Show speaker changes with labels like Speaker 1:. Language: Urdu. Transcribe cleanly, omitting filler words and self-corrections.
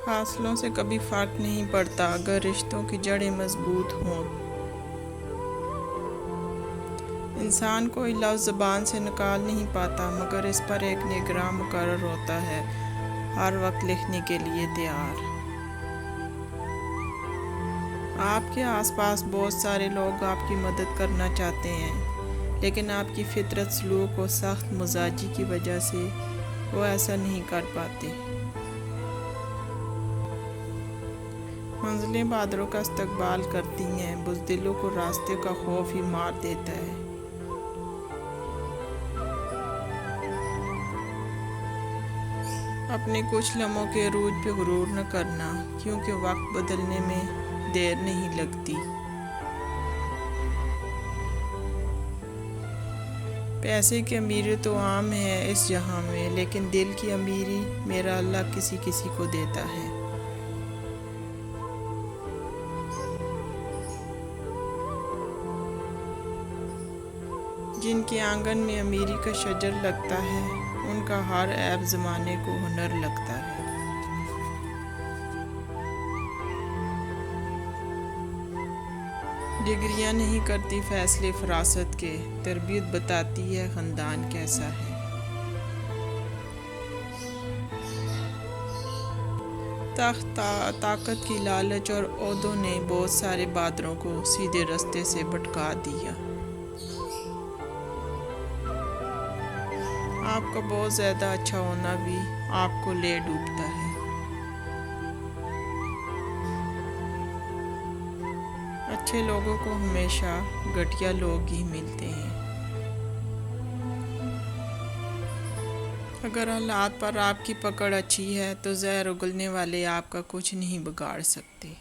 Speaker 1: فاصلوں سے کبھی فرق نہیں پڑتا اگر رشتوں کی جڑیں مضبوط ہوں۔ انسان کوئی لفظ زبان سے نکال نہیں پاتا مگر اس پر ایک نگراں مقرر ہوتا ہے، ہر وقت لکھنے کے لیے تیار۔ آپ کے آس پاس بہت سارے لوگ آپ کی مدد کرنا چاہتے ہیں، لیکن آپ کی فطرت، سلوک اور سخت مزاجی کی وجہ سے وہ ایسا نہیں کر پاتے۔ منزلیں بادروں کا استقبال کرتی ہیں، بزدلوں کو راستے کا خوف ہی مار دیتا ہے۔ اپنے کچھ لمحوں کے عروج پہ غرور نہ کرنا، کیونکہ وقت بدلنے میں دیر نہیں لگتی۔ پیسے کی امیری تو عام ہے اس جہاں میں، لیکن دل کی امیری میرا اللہ کسی کسی کو دیتا ہے۔ جن کے آنگن میں امیری کا شجر لگتا ہے، ان کا ہر عیب زمانے کو ہنر لگتا ہے۔ ڈگریاں نہیں کرتی فیصلے فراست کے، تربیت بتاتی ہے خاندان کیسا ہے۔ تخت، طاقت کی لالچ اور عہدوں نے بہت سارے بادروں کو سیدھے رستے سے بھٹکا دیا۔ آپ کا بہت زیادہ اچھا ہونا بھی آپ کو لے ڈوبتا ہے۔ اچھے لوگوں کو ہمیشہ گھٹیا لوگ ہی ملتے ہیں۔ اگر حالات پر آپ کی پکڑ اچھی ہے تو زہر اگلنے والے آپ کا کچھ نہیں بگاڑ سکتے۔